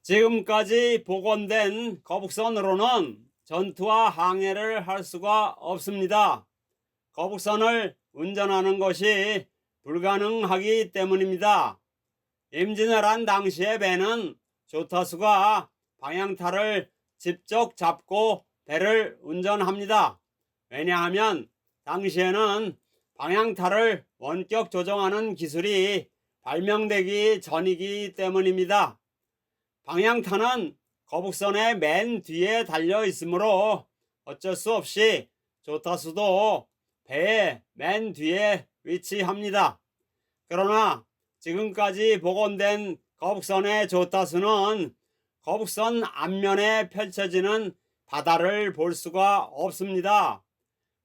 지금까지 복원된 거북선으로는 전투와 항해를 할 수가 없습니다. 거북선을 운전하는 것이 불가능하기 때문입니다. 임진왜란 당시의 배는 조타수가 방향타를 직접 잡고 배를 운전합니다. 왜냐하면 당시에는 방향타를 원격 조정하는 기술이 발명되기 전이기 때문입니다. 방향타는 거북선의 맨 뒤에 달려 있으므로 어쩔 수 없이 조타수도 배의 맨 뒤에 위치합니다. 그러나 지금까지 복원된 거북선의 조타수는 거북선 앞면에 펼쳐지는 바다를 볼 수가 없습니다.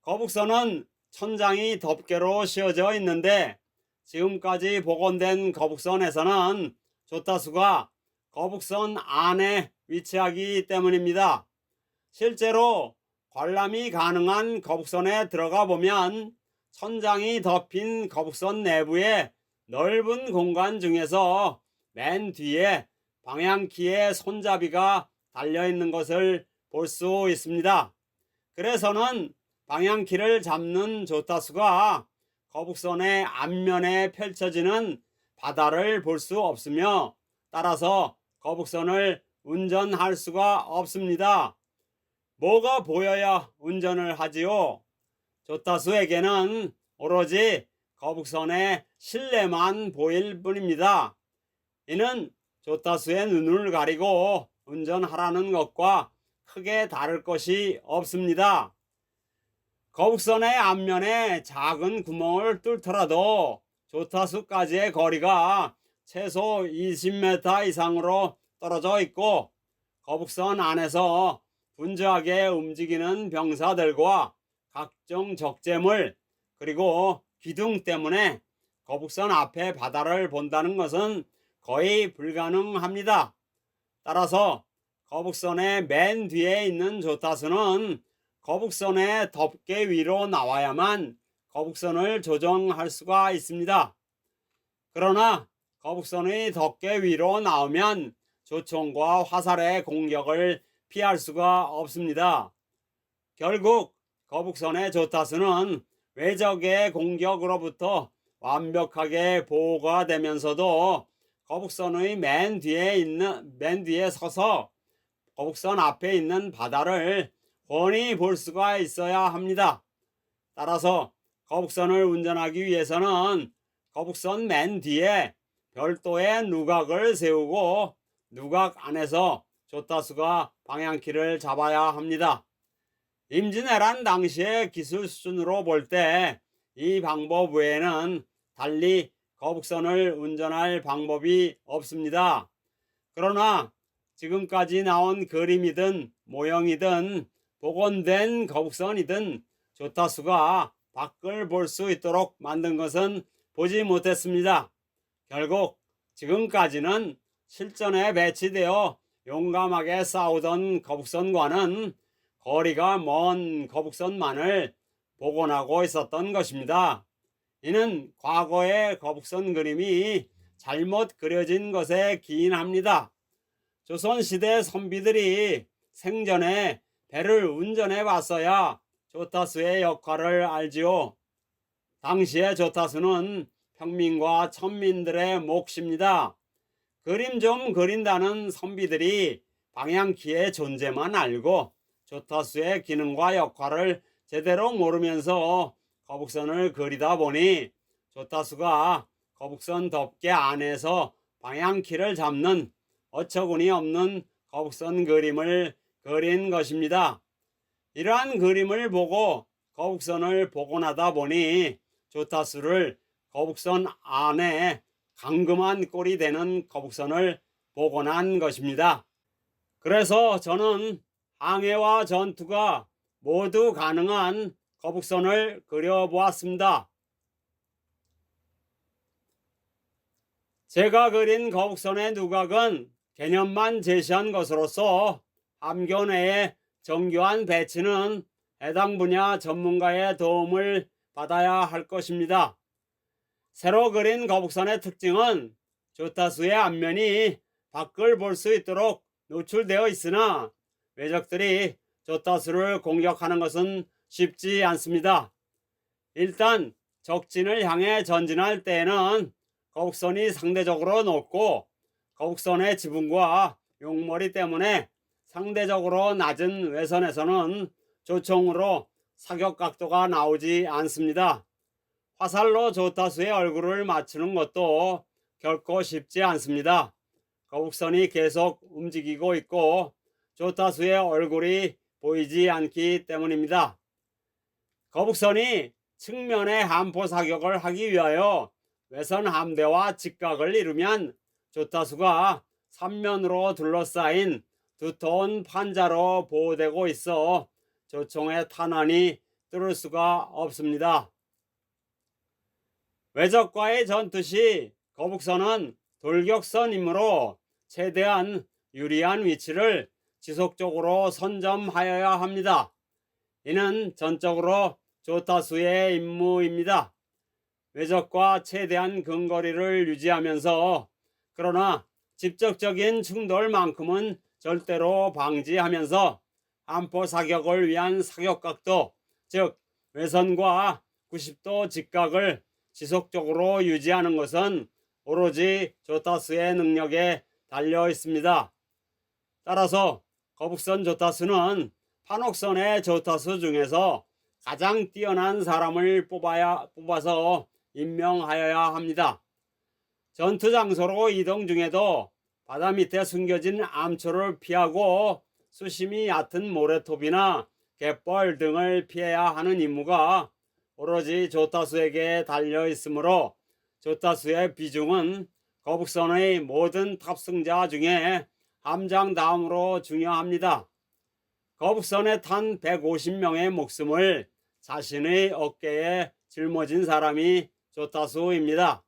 거북선은 천장이 덮개로 씌워져 있는데 지금까지 복원된 거북선에서는 조타수가 거북선 안에 위치하기 때문입니다. 실제로 관람이 가능한 거북선에 들어가 보면 천장이 덮인 거북선 내부의 넓은 공간 중에서 맨 뒤에 방향키의 손잡이가 달려있는 것을 볼 수 있습니다. 그래서는 방향키를 잡는 조타수가 거북선의 앞면에 펼쳐지는 바다를 볼 수 없으며 따라서 거북선을 운전할 수가 없습니다. 뭐가 보여야 운전을 하지요? 조타수에게는 오로지 거북선의 실내만 보일 뿐입니다. 이는 조타수의 눈을 가리고 운전하라는 것과 크게 다를 것이 없습니다. 거북선의 앞면에 작은 구멍을 뚫더라도 조타수까지의 거리가 최소 20m 이상으로 떨어져 있고 거북선 안에서 분주하게 움직이는 병사들과 각종 적재물 그리고 기둥 때문에 거북선 앞에 바다를 본다는 것은 거의 불가능합니다. 따라서 거북선의 맨 뒤에 있는 조타수는 거북선의 덮개 위로 나와야만 거북선을 조정할 수가 있습니다. 그러나 거북선의 덮개 위로 나오면 조총과 화살의 공격을 피할 수가 없습니다. 결국 거북선의 조타수는 외적의 공격으로부터 완벽하게 보호가 되면서도 거북선의 맨 뒤에 서서 거북선 앞에 있는 바다를 훤히 볼 수가 있어야 합니다. 따라서 거북선을 운전하기 위해서는 거북선 맨 뒤에 별도의 누각을 세우고 누각 안에서 조타수가 방향키를 잡아야 합니다. 임진왜란 당시의 기술 수준으로 볼 때 이 방법 외에는 달리 거북선을 운전할 방법이 없습니다. 그러나 지금까지 나온 그림이든 모형이든 복원된 거북선이든 조타수가 밖을 볼 수 있도록 만든 것은 보지 못했습니다. 결국 지금까지는 실전에 배치되어 용감하게 싸우던 거북선과는 거리가 먼 거북선만을 복원하고 있었던 것입니다. 이는 과거의 거북선 그림이 잘못 그려진 것에 기인합니다. 조선시대 선비들이 생전에 배를 운전해 봤어야 조타수의 역할을 알지요. 당시의 조타수는 평민과 천민들의 몫입니다. 그림 좀 그린다는 선비들이 방향키의 존재만 알고 조타수의 기능과 역할을 제대로 모르면서 거북선을 그리다 보니 조타수가 거북선 덮개 안에서 방향키를 잡는 어처구니 없는 거북선 그림을 그린 것입니다. 이러한 그림을 보고 거북선을 복원하다 보니 조타수를 거북선 안에 감금한 꼴이 되는 거북선을 복원한 것입니다. 그래서 저는 항해와 전투가 모두 가능한 거북선을 그려보았습니다. 제가 그린 거북선의 누각은 개념만 제시한 것으로서 함교 내의 정교한 배치는 해당 분야 전문가의 도움을 받아야 할 것입니다. 새로 그린 거북선의 특징은 조타수의 앞면이 밖을 볼 수 있도록 노출되어 있으나 외적들이 조타수를 공격하는 것은 쉽지 않습니다. 일단 적진을 향해 전진할 때에는 거북선이 상대적으로 높고 거북선의 지붕과 용머리 때문에 상대적으로 낮은 외선에서는 조총으로 사격 각도가 나오지 않습니다. 화살로 조타수의 얼굴을 맞추는 것도 결코 쉽지 않습니다. 거북선이 계속 움직이고 있고 조타수의 얼굴이 보이지 않기 때문입니다. 거북선이 측면에 함포 사격을 하기 위하여 외선 함대와 직각을 이루면 조타수가 3면으로 둘러싸인 두터운 판자로 보호되고 있어 조총의 탄환이 뚫을 수가 없습니다. 외적과의 전투 시 거북선은 돌격선이므로 최대한 유리한 위치를 지속적으로 선점하여야 합니다. 이는 전적으로 조타수의 임무입니다. 외적과 최대한 근거리를 유지하면서 그러나 직접적인 충돌만큼은 절대로 방지하면서 함포 사격을 위한 사격각도, 즉 외선과 90도 직각을 지속적으로 유지하는 것은 오로지 조타수의 능력에 달려 있습니다. 따라서 거북선 조타수는 판옥선의 조타수 중에서 가장 뛰어난 사람을 뽑아서 임명하여야 합니다. 전투 장소로 이동 중에도 바다 밑에 숨겨진 암초를 피하고 수심이 얕은 모래톱이나 갯벌 등을 피해야 하는 임무가 오로지 조타수에게 달려 있으므로 조타수의 비중은 거북선의 모든 탑승자 중에 함장 다음으로 중요합니다. 거북선에 탄 150명의 목숨을 자신의 어깨에 짊어진 사람이 조타수입니다.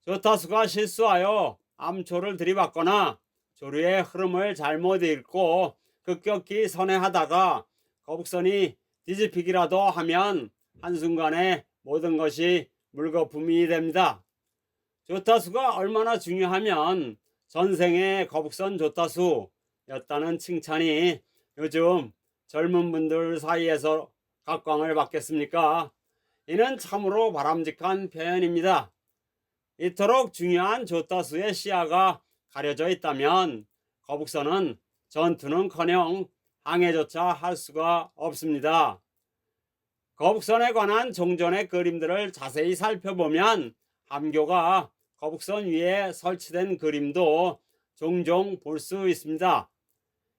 조타수가 실수하여 암초를 들이받거나 조류의 흐름을 잘못 읽고 급격히 선회하다가 거북선이 뒤집히기라도 하면 한순간에 모든 것이 물거품이 됩니다. 조타수가 얼마나 중요하면 전생의 거북선 조타수였다는 칭찬이 요즘 젊은 분들 사이에서 각광을 받겠습니까? 이는 참으로 바람직한 표현입니다. 이토록 중요한 조타수의 시야가 가려져 있다면 거북선은 전투는커녕 항해조차 할 수가 없습니다. 거북선에 관한 종전의 그림들을 자세히 살펴보면 함교가 거북선 위에 설치된 그림도 종종 볼 수 있습니다.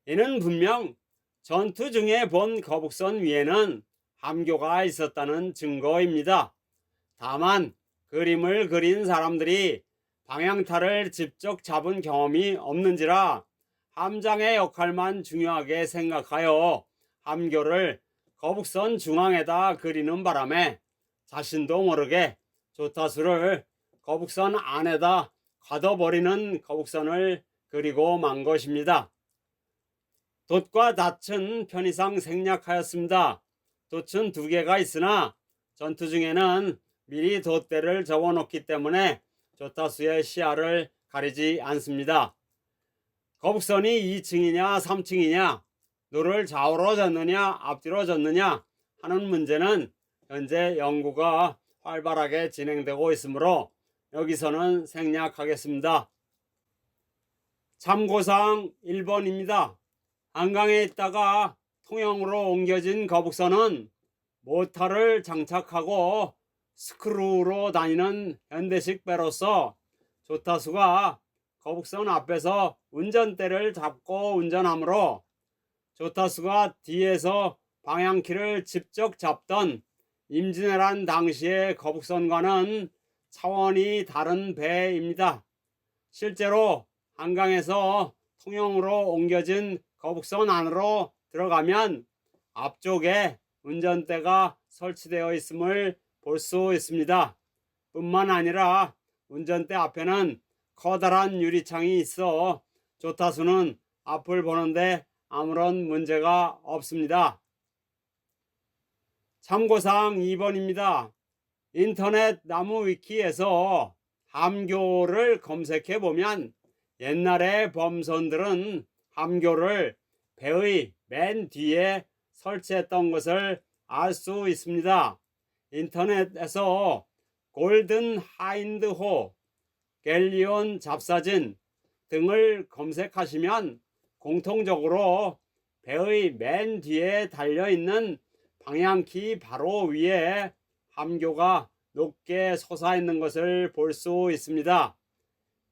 이는 분명 전투 중에 본 거북선 위에는 함교가 있었다는 증거입니다. 다만 그림을 그린 사람들이 방향타를 직접 잡은 경험이 없는지라 함장의 역할만 중요하게 생각하여 함교를 거북선 중앙에다 그리는 바람에 자신도 모르게 조타수를 거북선 안에다 가둬버리는 거북선을 그리고 만 것입니다. 돛과 닻은 편의상 생략하였습니다. 돛은 2개가 있으나 전투 중에는 미리 돛대를 접어놓기 때문에 조타수의 시야를 가리지 않습니다. 거북선이 2층이냐 3층이냐, 노를 좌우로 젓느냐 앞뒤로 젓느냐 하는 문제는 현재 연구가 활발하게 진행되고 있으므로 여기서는 생략하겠습니다. 참고사항 1번입니다. 한강에 있다가 통영으로 옮겨진 거북선은 모터를 장착하고 스크루로 다니는 현대식 배로서 조타수가 거북선 앞에서 운전대를 잡고 운전하므로 조타수가 뒤에서 방향키를 직접 잡던 임진왜란 당시의 거북선과는 차원이 다른 배입니다. 실제로 한강에서 통영으로 옮겨진 거북선 안으로 들어가면 앞쪽에 운전대가 설치되어 있음을 볼 수 있습니다. 뿐만 아니라 운전대 앞에는 커다란 유리창이 있어 조타수는 앞을 보는데 아무런 문제가 없습니다. 참고사항 2번입니다. 인터넷 나무 위키에서 함교를 검색해 보면 옛날의 범선들은 함교를 배의 맨 뒤에 설치했던 것을 알 수 있습니다. 인터넷에서 골든 하인드호, 갤리온 잡사진 등을 검색하시면 공통적으로 배의 맨 뒤에 달려있는 방향키 바로 위에 함교가 높게 솟아있는 것을 볼 수 있습니다.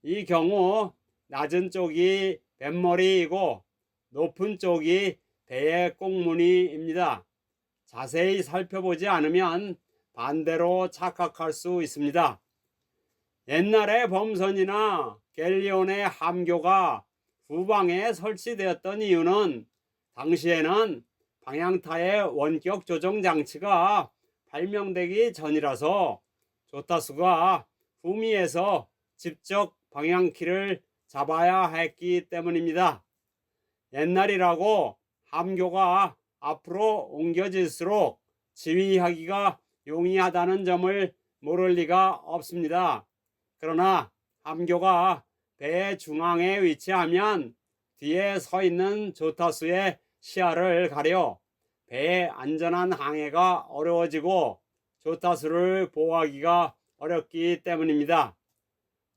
이 경우 낮은 쪽이 뱃머리이고 높은 쪽이 배의 꽁무니입니다. 자세히 살펴보지 않으면 반대로 착각할 수 있습니다. 옛날에 범선이나 갤리온의 함교가 후방에 설치되었던 이유는 당시에는 방향타의 원격 조정 장치가 발명되기 전이라서 조타수가 후미에서 직접 방향키를 잡아야 했기 때문입니다. 옛날이라고 함교가 앞으로 옮겨질수록 지휘하기가 용이하다는 점을 모를 리가 없습니다. 그러나 함교가 배의 중앙에 위치하면 뒤에 서 있는 조타수의 시야를 가려 배의 안전한 항해가 어려워지고 조타수를 보호하기가 어렵기 때문입니다.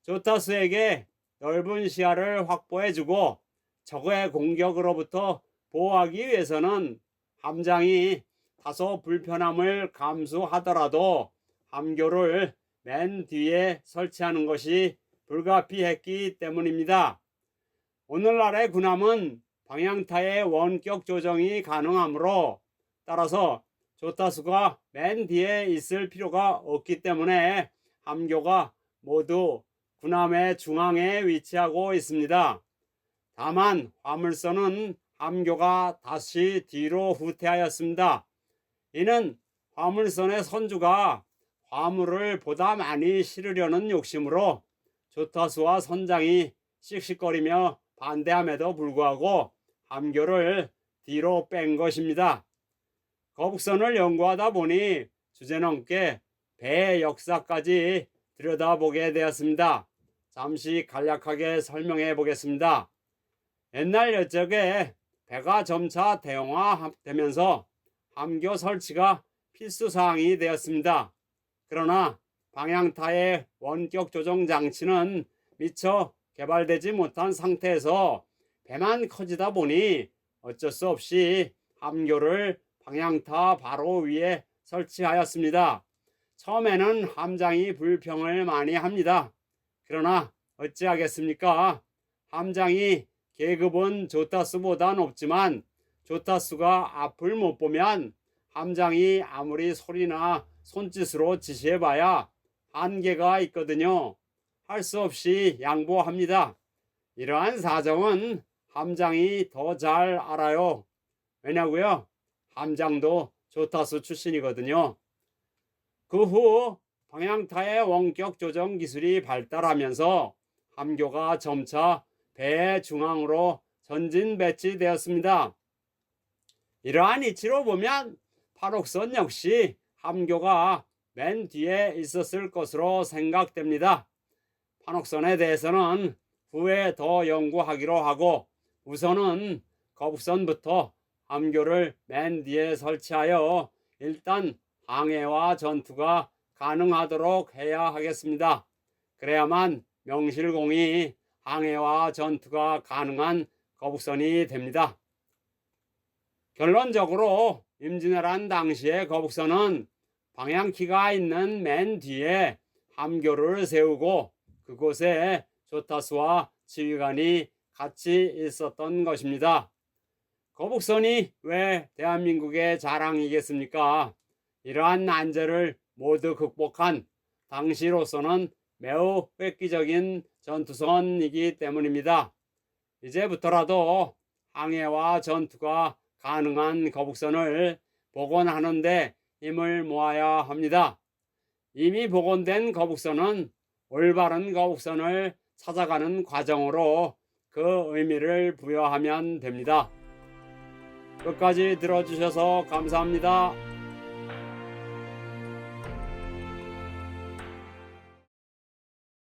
조타수에게 넓은 시야를 확보해주고 적의 공격으로부터 보호하기 위해서는 함장이 다소 불편함을 감수하더라도 함교를 맨 뒤에 설치하는 것이 불가피했기 때문입니다. 오늘날의 군함은 방향타의 원격 조정이 가능하므로 따라서 조타수가 맨 뒤에 있을 필요가 없기 때문에 함교가 모두 군함의 중앙에 위치하고 있습니다. 다만 화물선은 함교가 다시 뒤로 후퇴하였습니다. 이는 화물선의 선주가 화물을 보다 많이 실으려는 욕심으로 조타수와 선장이 씩씩거리며 반대함에도 불구하고 함교를 뒤로 뺀 것입니다. 거북선을 연구하다 보니 주제넘게 배의 역사까지 들여다보게 되었습니다. 잠시 간략하게 설명해 보겠습니다. 옛날 옛적에 배가 점차 대형화되면서 함교 설치가 필수사항이 되었습니다. 그러나 방향타의 원격 조정 장치는 미처 개발되지 못한 상태에서 배만 커지다 보니 어쩔 수 없이 함교를 방향타 바로 위에 설치하였습니다. 처음에는 함장이 불평을 많이 합니다. 그러나 어찌하겠습니까? 함장이 계급은 조타수보다 높지만 조타수가 앞을 못 보면 함장이 아무리 소리나 손짓으로 지시해봐야 한계가 있거든요. 할 수 없이 양보합니다. 이러한 사정은 함장이 더 잘 알아요. 왜냐고요? 함장도 조타수 출신이거든요. 그 후 방향타의 원격 조정 기술이 발달하면서 함교가 점차 배의 중앙으로 전진 배치되었습니다. 이러한 이치로 보면 판옥선 역시 함교가 맨 뒤에 있었을 것으로 생각됩니다. 판옥선에 대해서는 후에 더 연구하기로 하고 우선은 거북선부터 함교를 맨 뒤에 설치하여 일단 항해와 전투가 가능하도록 해야 하겠습니다. 그래야만 명실공히 항해와 전투가 가능한 거북선이 됩니다. 결론적으로 임진왜란 당시의 거북선은 방향키가 있는 맨 뒤에 함교를 세우고 그곳에 조타수와 지휘관이 같이 있었던 것입니다. 거북선이 왜 대한민국의 자랑이겠습니까? 이러한 난제를 모두 극복한 당시로서는 매우 획기적인 전투선이기 때문입니다. 이제부터라도 항해와 전투가 가능한 거북선을 복원하는 데 힘을 모아야 합니다. 이미 복원된 거북선은 올바른 거북선을 찾아가는 과정으로 그 의미를 부여하면 됩니다. 끝까지 들어주셔서 감사합니다.